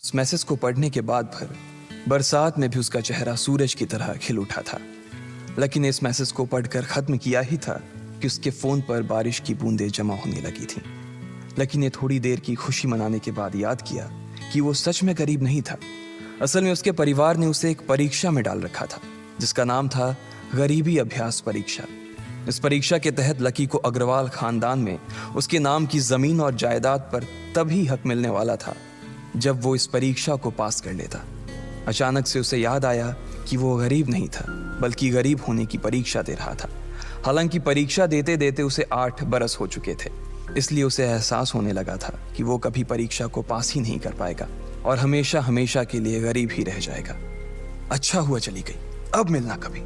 उस मैसेज को पढ़ने के बाद भर बरसात में भी उसका चेहरा सूरज की तरह खिल उठा था। लकी ने इस मैसेज को पढ़कर खत्म किया ही था कि उसके फोन पर बारिश की बूंदें जमा होने लगी थीं। लकी ने थोड़ी देर की खुशी मनाने के बाद याद किया कि वो सच में गरीब नहीं था। असल में उसके परिवार ने उसे एक परीक्षा में डाल रखा था जिसका नाम था गरीबी अभ्यास परीक्षा। इस परीक्षा के तहत लकी को अग्रवाल खानदान में उसके नाम की जमीन और जायदाद पर तभी हक मिलने वाला था जब वो इस परीक्षा को पास कर लेता। अचानक से उसे याद आया कि वो गरीब नहीं था बल्कि गरीब होने की परीक्षा दे रहा था। हालांकि परीक्षा देते देते उसे 8 बरस हो चुके थे, इसलिए उसे एहसास होने लगा था कि वो कभी परीक्षा को पास ही नहीं कर पाएगा और हमेशा हमेशा के लिए गरीब ही रह जाएगा। अच्छा हुआ चली गई, अब मिलना कभी।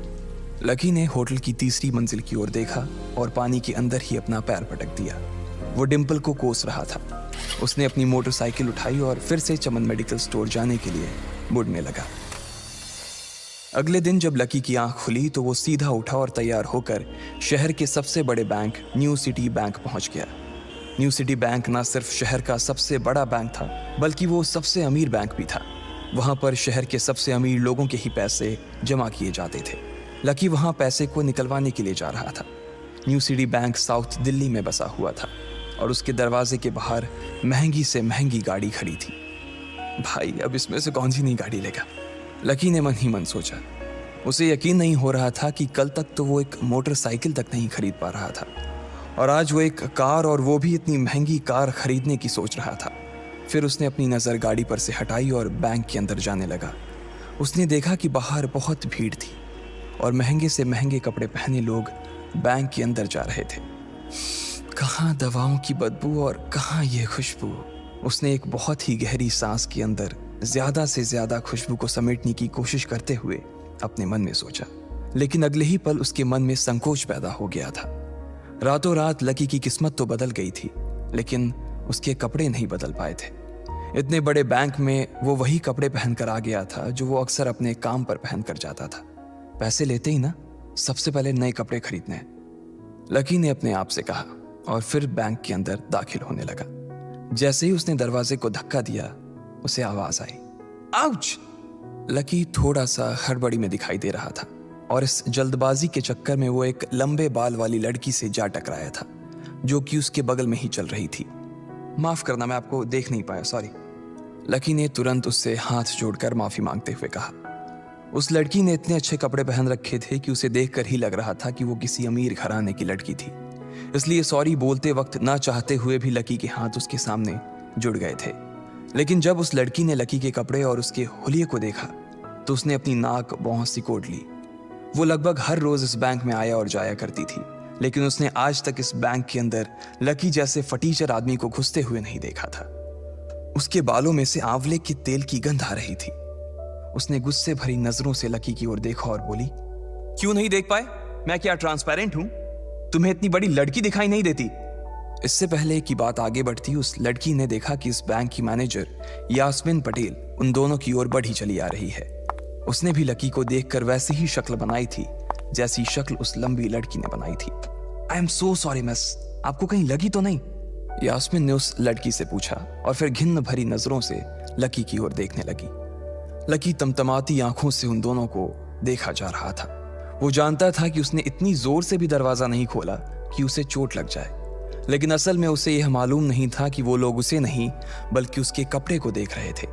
लकी ने होटल की तीसरी मंजिल की ओर देखा और पानी के अंदर ही अपना पैर पटक दिया। वो डिंपल को कोस रहा था। उसने अपनी मोटरसाइकिल उठाई और फिर से चमन मेडिकल स्टोर जाने के लिए मुड़ने लगा। अगले दिन जब लकी की आंख खुली तो वो सीधा उठा और तैयार होकर शहर के सबसे बड़े बैंक न्यू सिटी बैंक पहुंच गया। न्यू सिटी बैंक न सिर्फ शहर का सबसे बड़ा बैंक था बल्कि वो सबसे अमीर बैंक भी था। वहां पर शहर के सबसे अमीर लोगों के ही पैसे जमा किए जाते थे। लकी वहां पैसे को निकलवाने के लिए जा रहा था। New city bank south Delhi में बसा हुआ था और उसके दरवाजे के बाहर महंगी से महंगी गाड़ी खड़ी थी। भाई, अब इसमें से कौन सी नई गाड़ी लेगा, लकी ने मन ही मन सोचा। उसे यकीन नहीं हो रहा था कि कल तक तो वो एक मोटरसाइकिल तक नहीं खरीद पा रहा था और आज वो एक कार, और वो भी इतनी महंगी कार खरीदने की सोच रहा था। फिर उसने अपनी नज़र गाड़ी पर से हटाई और बैंक के अंदर जाने लगा। उसने देखा कि बाहर बहुत भीड़ थी और महंगे से महंगे कपड़े पहने लोग बैंक के अंदर जा रहे थे। कहाँ दवाओं की बदबू और कहाँ ये खुशबू। उसने एक बहुत ही गहरी सांस के अंदर ज्यादा से ज्यादा खुशबू को समेटने की कोशिश करते हुए अपने मन में सोचा, लेकिन अगले ही पल उसके मन में संकोच पैदा हो गया था। रातों रात लकी की किस्मत तो बदल गई थी, लेकिन उसके कपड़े नहीं बदल पाए थे। इतने बड़े बैंक में वो वही कपड़े पहनकर आ गया था जो वो अक्सर अपने काम पर पहनकर जाता था। पैसे लेते ही ना सबसे पहले नए कपड़े खरीदने हैं, लकी ने अपने आप से कहा और फिर बैंक के अंदर दाखिल होने लगा। जैसे ही उसने दरवाजे को धक्का दिया, उसे आवाज आई, आउच! लकी थोड़ा सा हड़बड़ी में दिखाई दे रहा था और इस जल्दबाजी के चक्कर में वो एक लंबे बाल वाली लड़की से जा टकराया था जो कि उसके बगल में ही चल रही थी। माफ करना, मैं आपको देख नहीं पाया, सॉरी। लकी ने तुरंत उससे हाथ जोड़कर माफी मांगते हुए कहा। उस लड़की ने इतने अच्छे कपड़े पहन रखे थे कि उसे देखकर ही लग रहा था कि वो किसी अमीर घराने की लड़की थी, इसलिए सॉरी बोलते वक्त ना चाहते हुए भी लकी के हाथ उसके सामने जुड़ गए थे। लेकिन जब उस लड़की ने लकी के कपड़े और उसके हुलिये को देखा तो उसने अपनी नाक भौं सिकोड़ ली। वो लगभग हर रोज इस बैंक में आया और जाया करती थी, लेकिन उसने आज तक इस बैंक के अंदर लकी जैसे फटीचर आदमी को घुसते हुए नहीं देखा था। उसके बालों में से आंवले के तेल की गंध आ रही थी। उसने गुस्से भरी नजरों से लकी की ओर देखा और बोली, क्यों नहीं देख पाए? मैं क्या ट्रांसपेरेंट हूं? तुम्हें इतनी बड़ी लड़की दिखाई नहीं देती? इससे पहले कि बात आगे बढ़ती, उस लड़की ने देखा कि इस बैंक की मैनेजर यास्मीन पटेल उन दोनों की ओर बढ़ी चली आ रही है। उसने भी लकी को देखकर वैसी ही शक्ल बनाई थी जैसी शक्ल उस लंबी लड़की ने बनाई थी। I am so sorry miss, आपको कहीं लगी तो नहीं? यास्मीन ने उस लड़की से पूछा और फिर घिन्न भरी नजरों से लकी की ओर देखने लगी। लकी तमतमाती आंखों से उन दोनों को देखा जा रहा था। वो जानता था कि उसने इतनी जोर से भी दरवाजा नहीं खोला कि उसे चोट लग जाए, लेकिन असल में उसे यह मालूम नहीं था कि वो लोग उसे नहीं बल्कि उसके कपड़े को देख रहे थे।